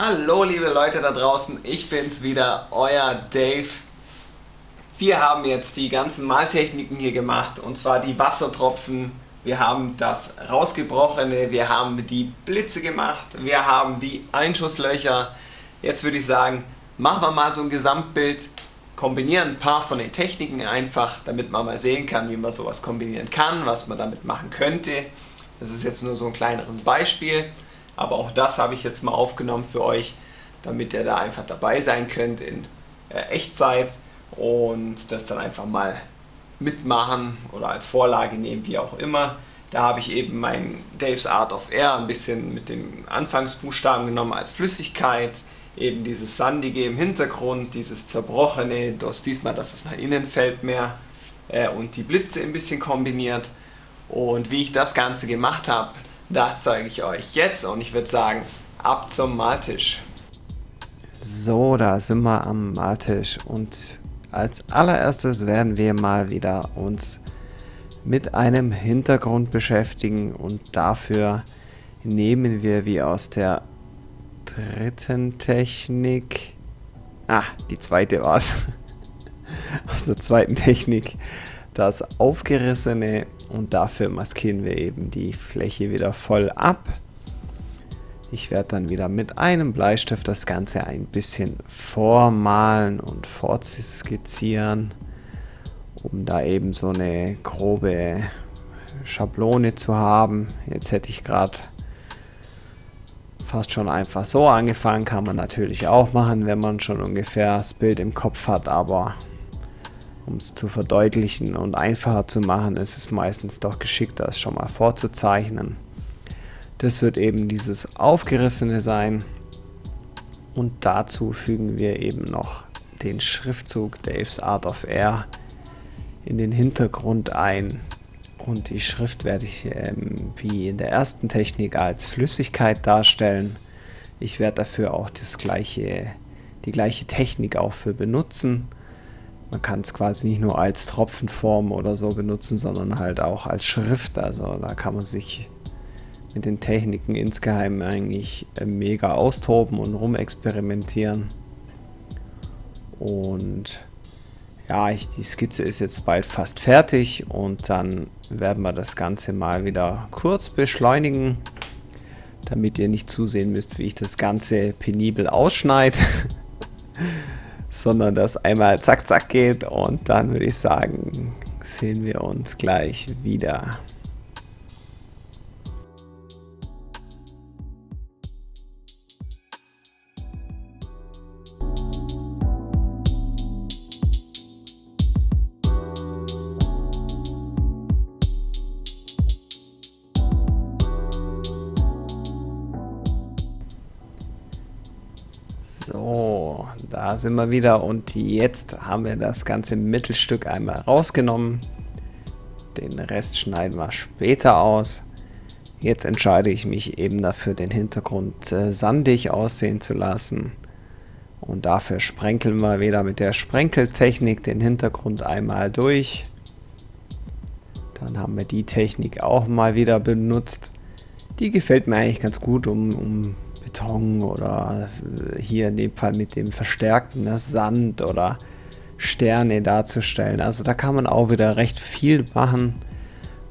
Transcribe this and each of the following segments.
Hallo liebe Leute da draußen, ich bin's wieder, euer Dave. Wir haben jetzt die ganzen Maltechniken hier gemacht, und zwar die Wassertropfen, wir haben das Rausgebrochene, wir haben die Blitze gemacht, wir haben die Einschusslöcher. Jetzt würde ich sagen, machen wir mal so ein Gesamtbild, kombinieren ein paar von den Techniken einfach, damit man mal sehen kann, wie man sowas kombinieren kann, was man damit machen könnte. Das ist jetzt nur so ein kleineres Beispiel. Aber auch das habe ich jetzt mal aufgenommen für euch, damit ihr da einfach dabei sein könnt in Echtzeit und das dann einfach mal mitmachen oder als Vorlage nehmen, wie auch immer. Da habe ich eben mein Dave's Art of Air ein bisschen mit den Anfangsbuchstaben genommen als Flüssigkeit, eben dieses Sandige im Hintergrund, dieses Zerbrochene, das diesmal, dass es nach innen fällt mehr und die Blitze ein bisschen kombiniert. Und wie ich das Ganze gemacht habe, das zeige ich euch jetzt, und ich würde sagen, ab zum Maltisch. So, da sind wir am Maltisch, und als allererstes werden wir mal wieder uns mit einem Hintergrund beschäftigen, und dafür nehmen wir wie aus der dritten Technik, die zweite war es, aus der zweiten Technik, das Aufgerissene, und dafür maskieren wir eben die Fläche wieder voll ab. Ich werde dann wieder mit einem Bleistift das Ganze ein bisschen vormalen und vorskizzieren, um da eben so eine grobe Schablone zu haben. Jetzt hätte ich gerade fast schon einfach so angefangen, kann man natürlich auch machen, wenn man schon ungefähr das Bild im Kopf hat, aber um es zu verdeutlichen und einfacher zu machen, ist es meistens doch geschickter, es schon mal vorzuzeichnen. Das wird eben dieses Aufgerissene sein, und dazu fügen wir eben noch den Schriftzug Dave's Art of Air in den Hintergrund ein, und die Schrift werde ich wie in der ersten Technik als Flüssigkeit darstellen. Ich werde dafür auch die gleiche Technik auch für benutzen. Man kann es quasi nicht nur als Tropfenform oder so benutzen, sondern halt auch als Schrift. Also da kann man sich mit den Techniken insgeheim eigentlich mega austoben und rumexperimentieren. Und ja, die Skizze ist jetzt bald fast fertig, und dann werden wir das Ganze mal wieder kurz beschleunigen, damit ihr nicht zusehen müsst, wie ich das Ganze penibel ausschneide. Sondern dass einmal zack zack geht, und dann würde ich sagen, sehen wir uns gleich wieder. So, da sind wir wieder, und jetzt haben wir das ganze Mittelstück einmal rausgenommen. Den Rest schneiden wir später aus. Jetzt entscheide ich mich eben dafür, den Hintergrund sandig aussehen zu lassen. Und dafür sprenkeln wir wieder mit der Sprenkeltechnik den Hintergrund einmal durch. Dann haben wir die Technik auch mal wieder benutzt. Die gefällt mir eigentlich ganz gut, um Beton oder hier in dem Fall mit dem verstärkten Sand oder Sterne darzustellen. Also da kann man auch wieder recht viel machen,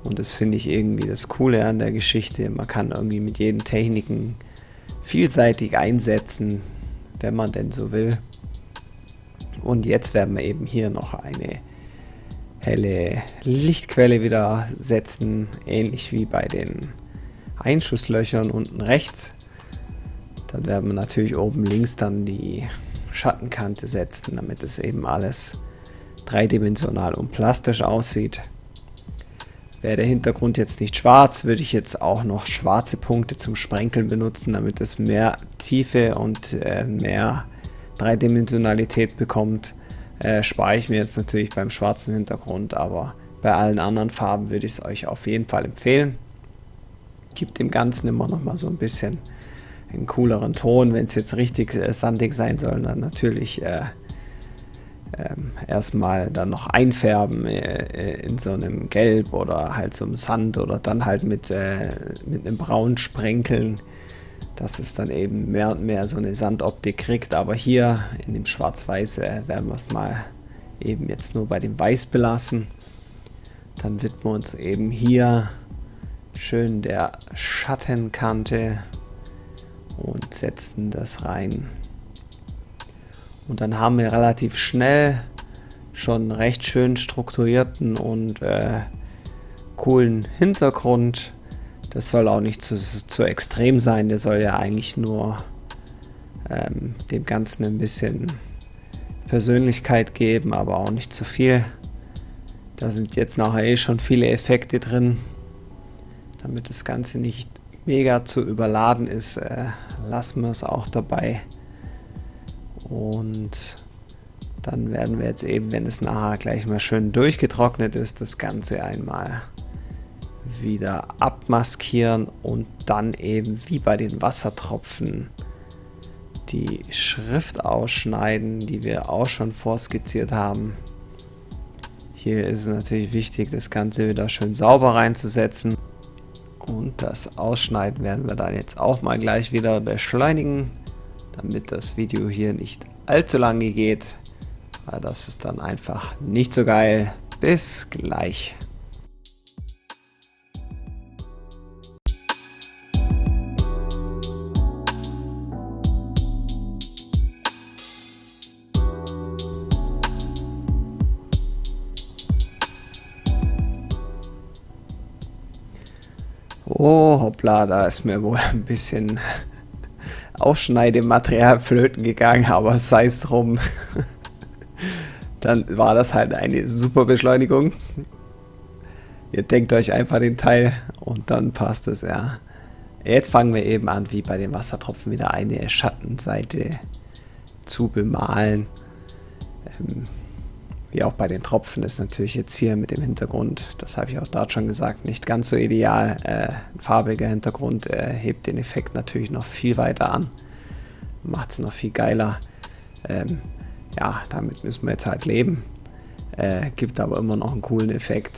und das finde ich irgendwie das Coole an der Geschichte. Man kann irgendwie mit jeden Techniken vielseitig einsetzen, wenn man denn so will. Und jetzt werden wir eben hier noch eine helle Lichtquelle wieder setzen, ähnlich wie bei den Einschusslöchern unten rechts. Dann werden wir natürlich oben links dann die Schattenkante setzen, damit es eben alles dreidimensional und plastisch aussieht. Wäre der Hintergrund jetzt nicht schwarz, würde ich jetzt auch noch schwarze Punkte zum Sprenkeln benutzen, damit es mehr Tiefe und mehr Dreidimensionalität bekommt. Spare ich mir jetzt natürlich beim schwarzen Hintergrund, aber bei allen anderen Farben würde ich es euch auf jeden Fall empfehlen. Gibt dem Ganzen immer noch mal so ein bisschen einen cooleren Ton. Wenn es jetzt richtig sandig sein soll, dann natürlich erstmal dann noch einfärben in so einem Gelb oder halt so einem Sand, oder dann halt mit einem Braun sprenkeln. dass es dann eben mehr und mehr so eine Sandoptik kriegt. Aber hier in dem Schwarz-Weiß werden wir es mal eben jetzt nur bei dem Weiß belassen. Dann widmen wir uns eben hier schön der Schattenkante und setzen das rein. Und dann haben wir relativ schnell schon recht schön strukturierten und coolen Hintergrund. Das soll auch nicht zu extrem sein, der soll ja eigentlich nur dem Ganzen ein bisschen Persönlichkeit geben, aber auch nicht zu viel. Da sind jetzt nachher schon viele Effekte drin. Damit das Ganze nicht mega zu überladen ist, lassen wir es auch dabei. Und dann werden wir jetzt eben, wenn es nachher gleich mal schön durchgetrocknet ist, das Ganze einmal wieder abmaskieren und dann eben wie bei den Wassertropfen die Schrift ausschneiden, die wir auch schon vorskizziert haben. Hier ist es natürlich wichtig, das Ganze wieder schön sauber reinzusetzen. Und das Ausschneiden werden wir dann jetzt auch mal gleich wieder beschleunigen, damit das Video hier nicht allzu lange geht, weil das ist dann einfach nicht so geil. Bis gleich. Oh, hoppla, da ist mir wohl ein bisschen Ausschneidematerial flöten gegangen, aber sei es drum. Dann war das halt eine super Beschleunigung. Ihr denkt euch einfach den Teil und dann passt es, ja. Jetzt fangen wir eben an, wie bei den Wassertropfen wieder eine Schattenseite zu bemalen. Wie auch bei den Tropfen ist natürlich jetzt hier mit dem Hintergrund, das habe ich auch dort schon gesagt, nicht ganz so ideal. Ein farbiger Hintergrund hebt den Effekt natürlich noch viel weiter an, macht es noch viel geiler. Ja, damit müssen wir jetzt halt leben. Gibt aber immer noch einen coolen Effekt.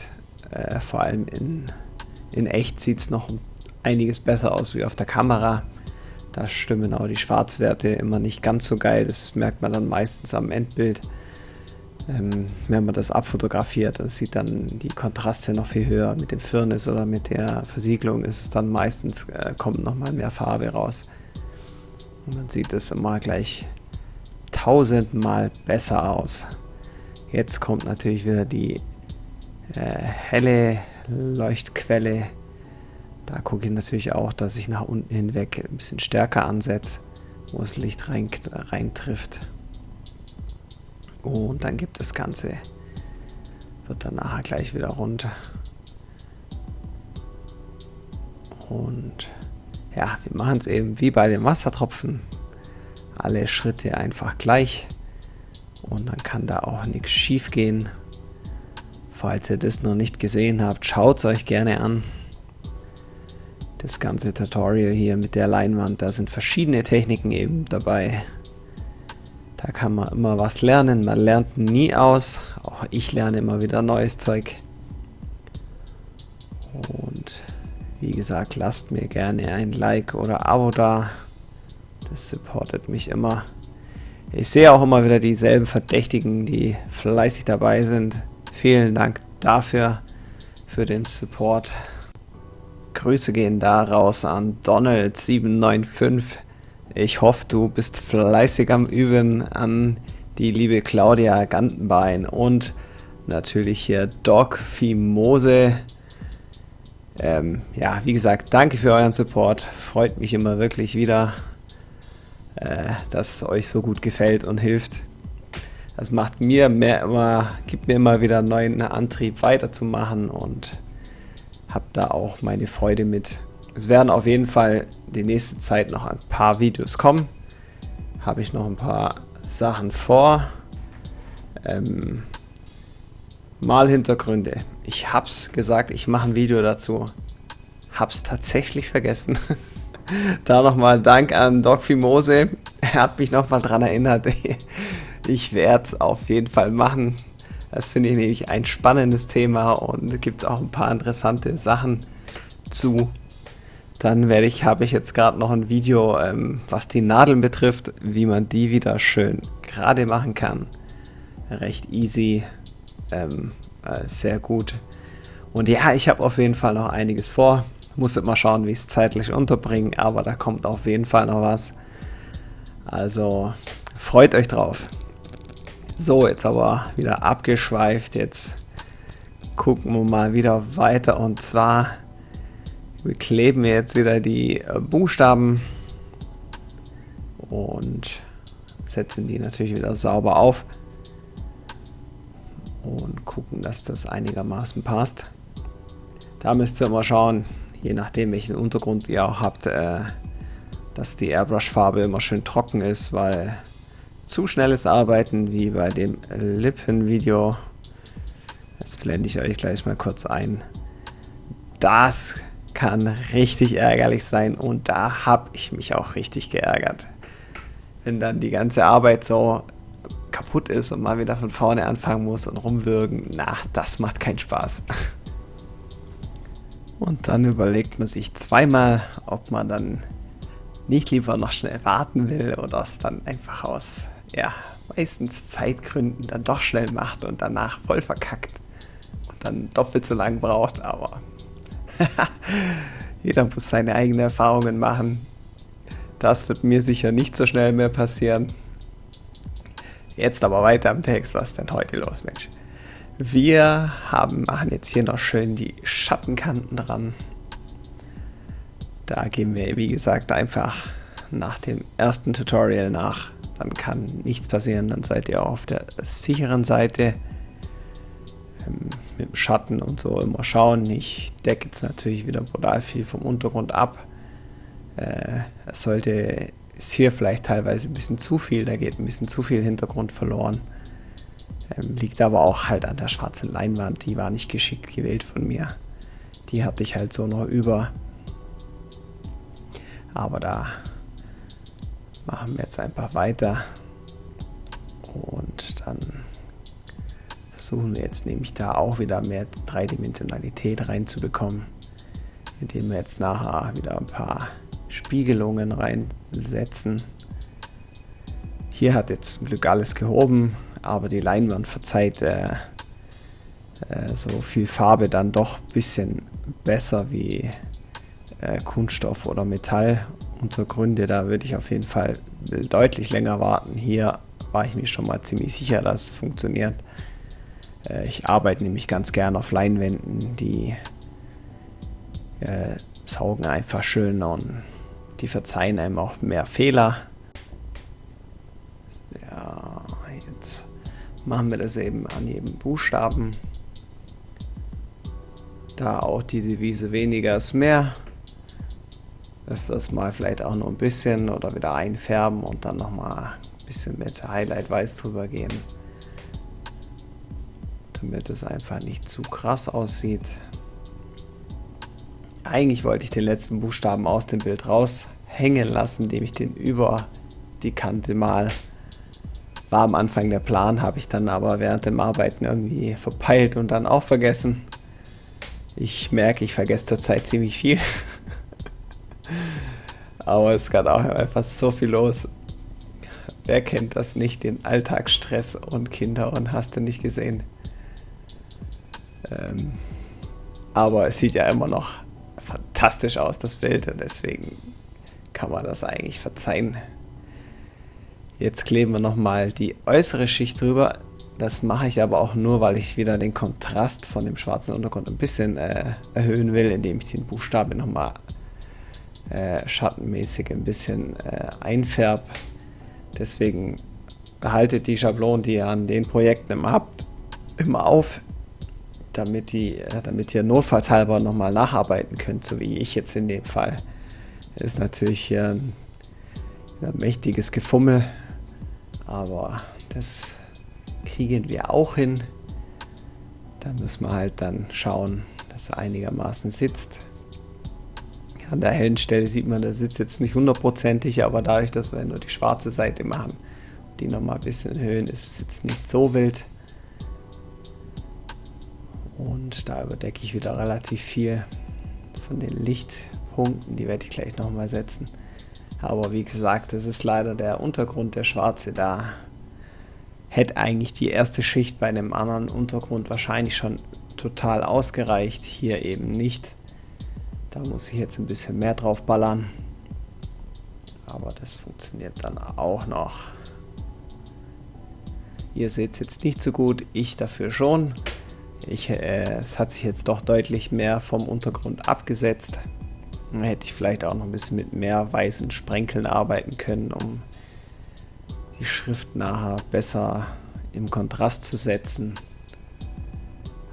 Vor allem in echt sieht es noch einiges besser aus wie auf der Kamera. Da stimmen auch die Schwarzwerte immer nicht ganz so geil, das merkt man dann meistens am Endbild. Wenn man das abfotografiert, das sieht dann die Kontraste noch viel höher. Mit dem Firnis oder mit der Versiegelung ist es dann meistens, kommt nochmal mehr Farbe raus. Und dann sieht es immer gleich 1000-mal besser aus. Jetzt kommt natürlich wieder die helle Leuchtquelle. Da gucke ich natürlich auch, dass ich nach unten hinweg ein bisschen stärker ansetze, wo das Licht rein trifft. Und dann gibt das Ganze, wird dann nachher gleich wieder rund. Und ja, wir machen es eben wie bei den Wassertropfen. Alle Schritte einfach gleich. Und dann kann da auch nichts schief gehen. Falls ihr das noch nicht gesehen habt, schaut es euch gerne an. Das ganze Tutorial hier mit der Leinwand, da sind verschiedene Techniken eben dabei. Da kann man immer was lernen, man lernt nie aus. Auch ich lerne immer wieder neues Zeug. Und wie gesagt, lasst mir gerne ein Like oder Abo da. Das supportet mich immer. Ich sehe auch immer wieder dieselben Verdächtigen, die fleißig dabei sind. Vielen Dank dafür, für den Support. Grüße gehen da raus an Donald795. Ich hoffe, du bist fleißig am Üben, an die liebe Claudia Gantenbein und natürlich hier Doc Fimose. Ja, wie gesagt, danke für euren Support. Freut mich immer wirklich wieder, dass es euch so gut gefällt und hilft. Das macht mir gibt mir immer wieder einen neuen Antrieb weiterzumachen und habe da auch meine Freude mit. Es werden auf jeden Fall die nächste Zeit noch ein paar Videos kommen. Habe ich noch ein paar Sachen vor. Malhintergründe. Ich hab's gesagt, ich mache ein Video dazu. Hab's tatsächlich vergessen. Da nochmal Dank an Doc Fimose. Er hat mich nochmal dran erinnert. Ich werde es auf jeden Fall machen. Das finde ich nämlich ein spannendes Thema und gibt auch ein paar interessante Sachen zu. Dann habe ich jetzt gerade noch ein Video, was die Nadeln betrifft, wie man die wieder schön gerade machen kann. Recht easy, sehr gut. Und ja, ich habe auf jeden Fall noch einiges vor. Muss mal schauen, wie ich es zeitlich unterbringe, aber da kommt auf jeden Fall noch was. Also freut euch drauf. So, jetzt aber wieder abgeschweift. Jetzt gucken wir mal wieder weiter. Und zwar kleben wir jetzt wieder die Buchstaben und setzen die natürlich wieder sauber auf und gucken, dass das einigermaßen passt. Da müsst ihr mal schauen, je nachdem welchen Untergrund ihr auch habt, dass die Airbrush-Farbe immer schön trocken ist, weil zu schnelles Arbeiten wie bei dem Lippenvideo, jetzt blende ich euch gleich mal kurz ein, das kann richtig ärgerlich sein und da habe ich mich auch richtig geärgert. Wenn dann die ganze Arbeit so kaputt ist und mal wieder von vorne anfangen muss und rumwürgen, na, das macht keinen Spaß. Und dann überlegt man sich zweimal, ob man dann nicht lieber noch schnell warten will oder es dann einfach aus, ja, meistens Zeitgründen dann doch schnell macht und danach voll verkackt und dann doppelt so lang braucht, aber jeder muss seine eigenen Erfahrungen machen. Das wird mir sicher nicht so schnell mehr passieren. Jetzt aber weiter am Text, was ist denn heute los, Mensch? Wir machen jetzt hier noch schön die Schattenkanten dran. Da gehen wir, wie gesagt, einfach nach dem ersten Tutorial nach. Dann kann nichts passieren, dann seid ihr auch auf der sicheren Seite. Mit dem Schatten und so immer schauen. Ich decke jetzt natürlich wieder brutal viel vom Untergrund ab. Es ist hier vielleicht teilweise ein bisschen zu viel, da geht ein bisschen zu viel Hintergrund verloren. Liegt aber auch halt an der schwarzen Leinwand, die war nicht geschickt gewählt von mir. Die hatte ich halt so noch über. Aber da machen wir jetzt einfach weiter. Und dann versuchen wir jetzt nämlich da auch wieder mehr Dreidimensionalität reinzubekommen, indem wir jetzt nachher wieder ein paar Spiegelungen reinsetzen. Hier hat jetzt zum Glück alles gehoben, aber die Leinwand verzeiht so viel Farbe dann doch ein bisschen besser wie Kunststoff oder Metalluntergründe. Da würde ich auf jeden Fall deutlich länger warten. Hier war ich mir schon mal ziemlich sicher, dass es funktioniert. Ich arbeite nämlich ganz gern auf Leinwänden, die saugen einfach schön und die verzeihen einem auch mehr Fehler. Ja, jetzt machen wir das eben an jedem Buchstaben. Da auch die Devise weniger ist mehr. Öfters mal vielleicht auch noch ein bisschen oder wieder einfärben und dann nochmal ein bisschen mit Highlight Weiß drüber gehen, damit es einfach nicht zu krass aussieht. Eigentlich wollte ich den letzten Buchstaben aus dem Bild raushängen lassen, indem ich den über die Kante mal. War am Anfang der Plan, habe ich dann aber während dem Arbeiten irgendwie verpeilt und dann auch vergessen. Ich merke, ich vergesse zurzeit ziemlich viel. Aber es ist gerade auch einfach so viel los. Wer kennt das nicht, den Alltagsstress und Kinder und hast du nicht gesehen. Aber es sieht ja immer noch fantastisch aus, das Bild, und deswegen kann man das eigentlich verzeihen. Jetzt kleben wir nochmal die äußere Schicht drüber. Das mache ich aber auch nur, weil ich wieder den Kontrast von dem schwarzen Untergrund ein bisschen erhöhen will, indem ich den Buchstaben nochmal schattenmäßig ein bisschen einfärbe. Deswegen behaltet die Schablonen, die ihr an den Projekten immer habt, immer auf, damit ihr notfallshalber nochmal nacharbeiten könnt, so wie ich jetzt in dem Fall. Das ist natürlich hier ein mächtiges Gefummel, aber das kriegen wir auch hin. Da müssen wir halt dann schauen, dass er einigermaßen sitzt. An der hellen Stelle sieht man, der sitzt jetzt nicht hundertprozentig, aber dadurch, dass wir nur die schwarze Seite machen, die nochmal ein bisschen erhöhen, ist es jetzt nicht so wild. Und da überdecke ich wieder relativ viel von den Punkten, die werde ich gleich nochmal setzen. Aber wie gesagt, das ist leider der Untergrund, der schwarze. Da hätte eigentlich die erste Schicht bei einem anderen Untergrund wahrscheinlich schon total ausgereicht. Hier eben nicht. Da muss ich jetzt ein bisschen mehr drauf ballern. Aber das funktioniert dann auch noch. Ihr seht es jetzt nicht so gut, ich dafür schon. Es hat sich jetzt doch deutlich mehr vom Untergrund abgesetzt. Da hätte ich vielleicht auch noch ein bisschen mit mehr weißen Sprenkeln arbeiten können, um die Schrift nachher besser im Kontrast zu setzen.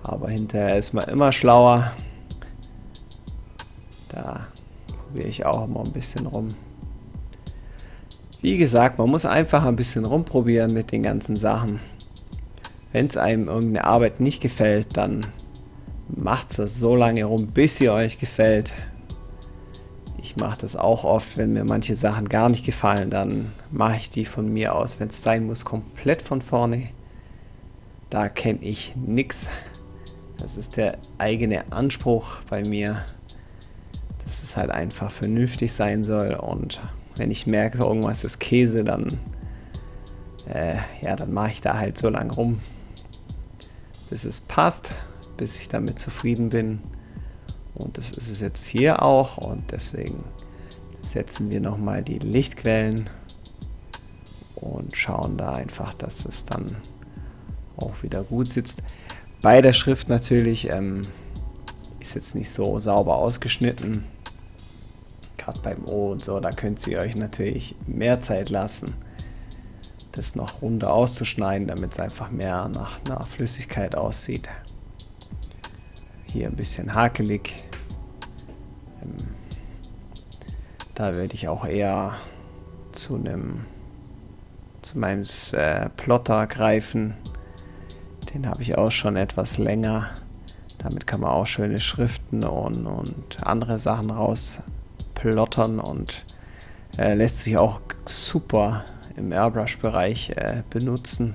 Aber hinterher ist man immer schlauer. Da probiere ich auch immer ein bisschen rum. Wie gesagt, man muss einfach ein bisschen rumprobieren mit den ganzen Sachen. Wenn es einem irgendeine Arbeit nicht gefällt, dann macht es so lange rum, bis sie euch gefällt. Ich mache das auch oft, wenn mir manche Sachen gar nicht gefallen, dann mache ich die von mir aus, wenn es sein muss, komplett von vorne. Da kenne ich nichts. Das ist der eigene Anspruch bei mir, dass es halt einfach vernünftig sein soll. Und wenn ich merke, irgendwas ist Käse, dann mache ich da halt so lang rum, bis es passt, bis ich damit zufrieden bin. Und das ist es jetzt hier auch. Und deswegen setzen wir nochmal die Lichtquellen und schauen da einfach, dass es dann auch wieder gut sitzt. Bei der Schrift natürlich ist jetzt nicht so sauber ausgeschnitten. Gerade beim O und so, da könnt ihr euch natürlich mehr Zeit lassen, das noch runder auszuschneiden, damit es einfach mehr nach einer Flüssigkeit aussieht. Hier ein bisschen hakelig. Da würde ich auch eher zu meinem Plotter greifen. Den habe ich auch schon etwas länger. Damit kann man auch schöne Schriften und andere Sachen rausplottern und lässt sich auch super im Airbrush-Bereich benutzen.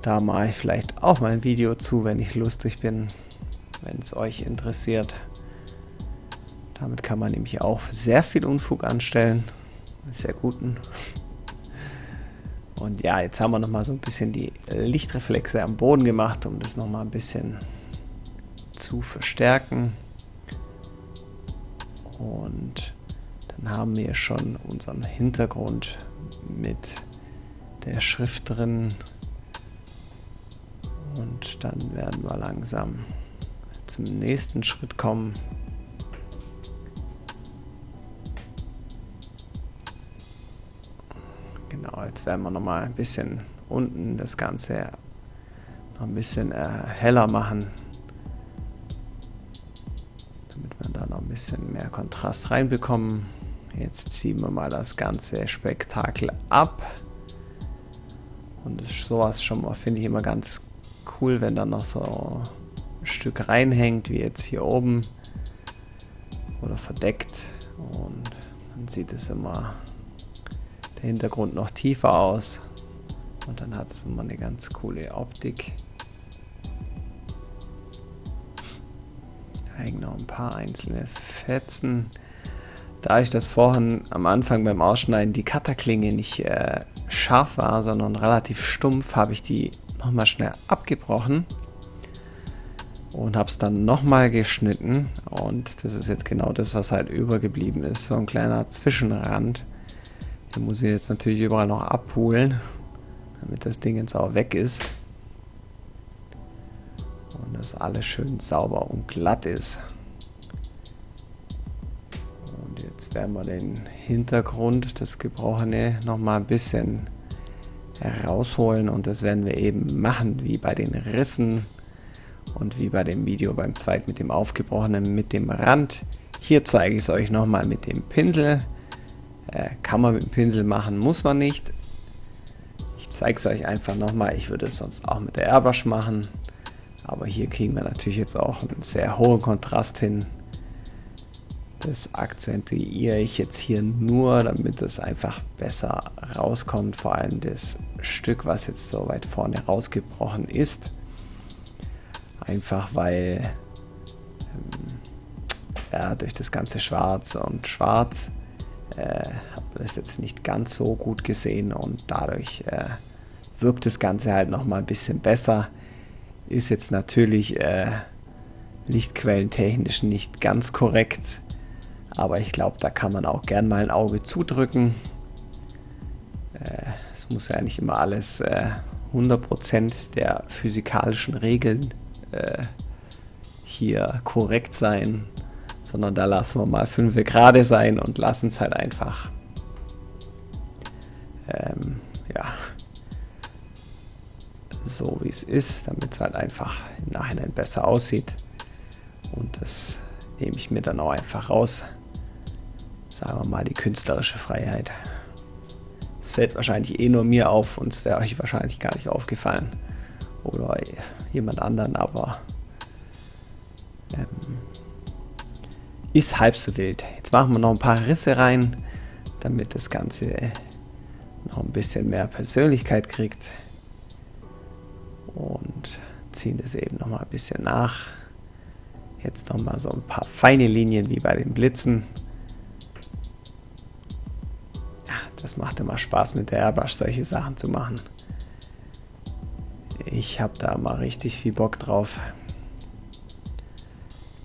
Da mache ich vielleicht auch mal ein Video zu, wenn ich lustig bin, wenn es euch interessiert. Damit kann man nämlich auch sehr viel Unfug anstellen. Sehr guten. Und ja, jetzt haben wir nochmal so ein bisschen die Lichtreflexe am Boden gemacht, um das nochmal ein bisschen zu verstärken. Und dann haben wir schon unseren Hintergrund mit der Schrift drin. Und dann werden wir langsam zum nächsten Schritt kommen. Genau, jetzt werden wir nochmal ein bisschen unten das Ganze noch ein bisschen heller machen, damit wir da noch ein bisschen mehr Kontrast reinbekommen. Jetzt ziehen wir mal das ganze Spektakel ab. Und sowas schon mal finde ich immer ganz cool, wenn da noch so ein Stück reinhängt, wie jetzt hier oben. Oder verdeckt. Und dann sieht es immer der Hintergrund noch tiefer aus. Und dann hat es immer eine ganz coole Optik. Da hängen noch ein paar einzelne Fetzen. Da ich das vorhin am Anfang beim Ausschneiden die Cutterklinge nicht scharf war, sondern relativ stumpf, habe ich die nochmal schnell abgebrochen und habe es dann nochmal geschnitten. Und das ist jetzt genau das, was halt übergeblieben ist. So ein kleiner Zwischenrand. Den muss ich jetzt natürlich überall noch abholen, damit das Ding jetzt auch weg ist. Und dass alles schön sauber und glatt ist. Und jetzt werden wir den Hintergrund, das Gebrochene, nochmal ein bisschen herausholen. Und das werden wir eben machen, wie bei den Rissen und wie bei dem Video beim zweiten mit dem Aufgebrochenen, mit dem Rand. Hier zeige ich es euch nochmal mit dem Pinsel. Kann man mit dem Pinsel machen, muss man nicht. Ich zeige es euch einfach nochmal. Ich würde es sonst auch mit der Airbrush machen. Aber hier kriegen wir natürlich jetzt auch einen sehr hohen Kontrast hin. Das akzentuiere ich jetzt hier nur, damit es einfach besser rauskommt. Vor allem das Stück, was jetzt so weit vorne rausgebrochen ist. Einfach weil durch das ganze Schwarz und Schwarz hat man das jetzt nicht ganz so gut gesehen und dadurch wirkt das Ganze halt nochmal ein bisschen besser. Ist jetzt natürlich lichtquellentechnisch nicht ganz korrekt, aber ich glaube, da kann man auch gern mal ein Auge zudrücken. Es muss ja nicht immer alles 100% der physikalischen Regeln hier korrekt sein, sondern da lassen wir mal 5 gerade sein und lassen es halt einfach so wie es ist, damit es halt einfach im Nachhinein besser aussieht. Und das nehme ich mir dann auch einfach raus. Sagen wir mal die künstlerische Freiheit. Es fällt wahrscheinlich nur mir auf und es wäre euch wahrscheinlich gar nicht aufgefallen. Oder jemand anderen, aber ist halb so wild. Jetzt machen wir noch ein paar Risse rein, damit das Ganze noch ein bisschen mehr Persönlichkeit kriegt. Und ziehen das eben noch mal ein bisschen nach. Jetzt noch mal so ein paar feine Linien wie bei den Blitzen. Ja, das macht immer Spaß mit der Airbrush, solche Sachen zu machen. Ich habe da mal richtig viel Bock drauf.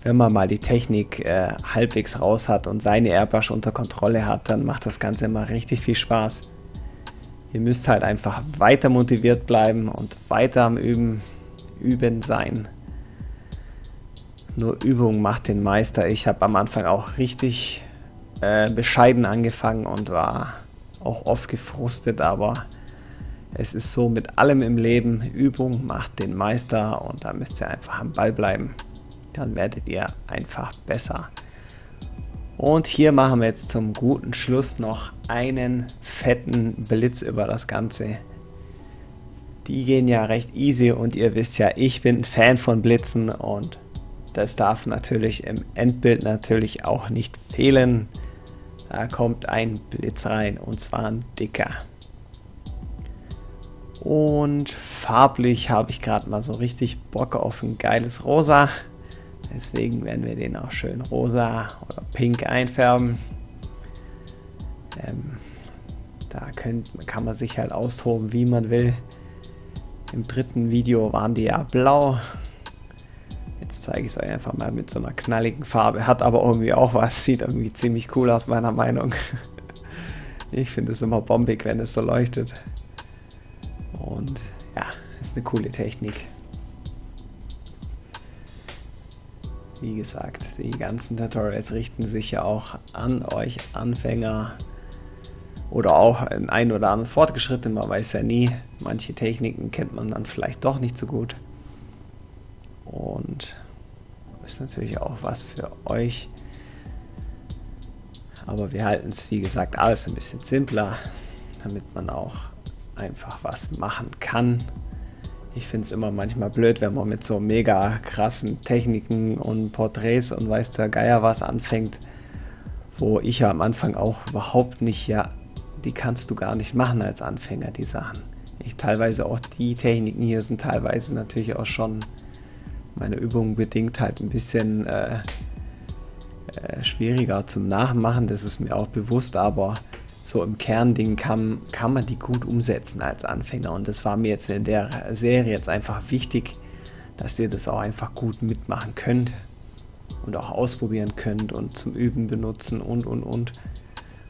Wenn man mal die Technik halbwegs raus hat und seine Airbrush unter Kontrolle hat, dann macht das Ganze immer richtig viel Spaß. Ihr müsst halt einfach weiter motiviert bleiben und weiter am Üben sein. Nur Übung macht den Meister. Ich habe am Anfang auch richtig bescheiden angefangen und war auch oft gefrustet, aber es ist so mit allem im Leben, Übung macht den Meister und da müsst ihr einfach am Ball bleiben. Dann werdet ihr einfach besser. Und hier machen wir jetzt zum guten Schluss noch einen fetten Blitz über das Ganze. Die gehen ja recht easy und ihr wisst ja, ich bin ein Fan von Blitzen und das darf natürlich im Endbild natürlich auch nicht fehlen. Da kommt ein Blitz rein und zwar ein dicker. Und farblich habe ich gerade mal so richtig Bock auf ein geiles Rosa. Deswegen werden wir den auch schön rosa oder pink einfärben. Da kann man sich halt austoben, wie man will. Im dritten Video waren die ja blau. Jetzt zeige ich es euch einfach mal mit so einer knalligen Farbe. Hat aber irgendwie auch was. Sieht irgendwie ziemlich cool aus, meiner Meinung. Ich finde es immer bombig, wenn es so leuchtet. Und ja, ist eine coole Technik. Wie gesagt, die ganzen Tutorials richten sich ja auch an euch Anfänger oder auch ein oder anderen Fortgeschrittenen, man weiß ja nie. Manche Techniken kennt man dann vielleicht doch nicht so gut. Und ist natürlich auch was für euch. Aber wir halten es, wie gesagt, alles ein bisschen simpler, damit man auch einfach was machen kann. Ich finde es immer manchmal blöd, wenn man mit so mega krassen Techniken und Porträts und weiß der Geier was anfängt, wo ich ja am Anfang auch überhaupt nicht, die kannst du gar nicht machen als Anfänger, die Sachen. Teilweise auch die Techniken hier sind teilweise natürlich auch schon meine Übung bedingt halt ein bisschen schwieriger zum Nachmachen, das ist mir auch bewusst, aber so im Kernding kann man die gut umsetzen als Anfänger und das war mir jetzt in der Serie jetzt einfach wichtig, dass ihr das auch einfach gut mitmachen könnt und auch ausprobieren könnt und zum Üben benutzen und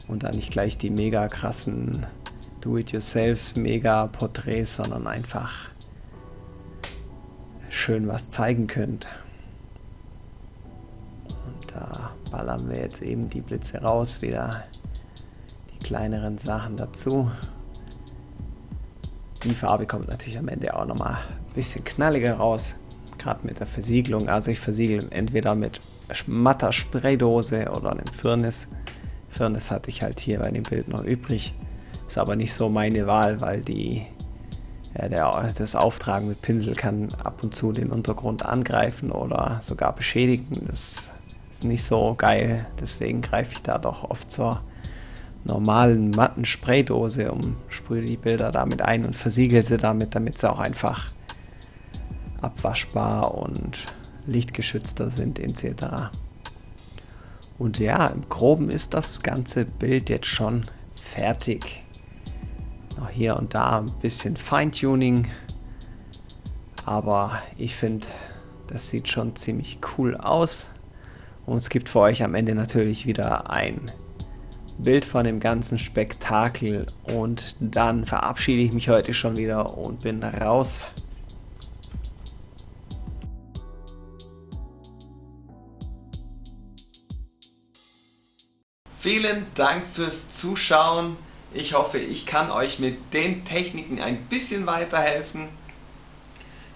dann nicht gleich die mega krassen Do-it-yourself mega Porträts, sondern einfach schön was zeigen könnt. Und da ballern wir jetzt eben die Blitze raus, wieder kleineren Sachen dazu. Die Farbe kommt natürlich am Ende auch nochmal ein bisschen knalliger raus, gerade mit der Versiegelung. Also ich versiegle entweder mit matter Spraydose oder einem Firnis. Firnis hatte ich halt hier bei dem Bild noch übrig. Ist aber nicht so meine Wahl, weil das Auftragen mit Pinsel kann ab und zu den Untergrund angreifen oder sogar beschädigen. Das ist nicht so geil, deswegen greife ich da doch oft zur normalen matten Spraydose und sprühe die Bilder damit ein und versiegel sie damit sie auch einfach abwaschbar und lichtgeschützter sind etc. Und ja, im Groben ist das ganze Bild jetzt schon fertig. Noch hier und da ein bisschen Feintuning, aber ich finde, das sieht schon ziemlich cool aus. Und es gibt für euch am Ende natürlich wieder ein Bild von dem ganzen Spektakel. Und dann verabschiede ich mich heute schon wieder und bin raus. Vielen Dank fürs Zuschauen. Ich hoffe, ich kann euch mit den Techniken ein bisschen weiterhelfen.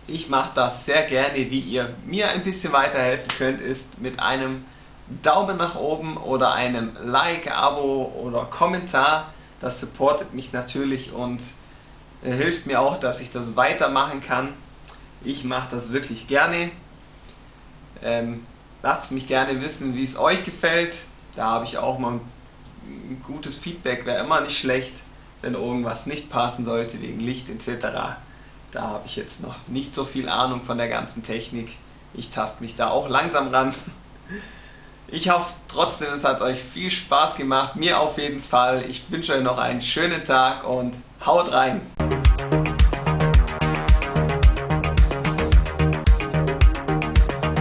Ich mache das sehr gerne. Wie ihr mir ein bisschen weiterhelfen könnt, ist mit einem Daumen nach oben oder einem Like, Abo oder Kommentar. Das supportet mich natürlich und hilft mir auch, dass ich das weitermachen kann. Ich mache das wirklich gerne. Lasst mich gerne wissen, wie es euch gefällt. Da habe ich auch mal ein gutes Feedback, wäre immer nicht schlecht, wenn irgendwas nicht passen sollte, wegen Licht etc. Da habe ich jetzt noch nicht so viel Ahnung von der ganzen Technik. Ich taste mich da auch langsam ran. Ich hoffe trotzdem, es hat euch viel Spaß gemacht, mir auf jeden Fall. Ich wünsche euch noch einen schönen Tag und haut rein!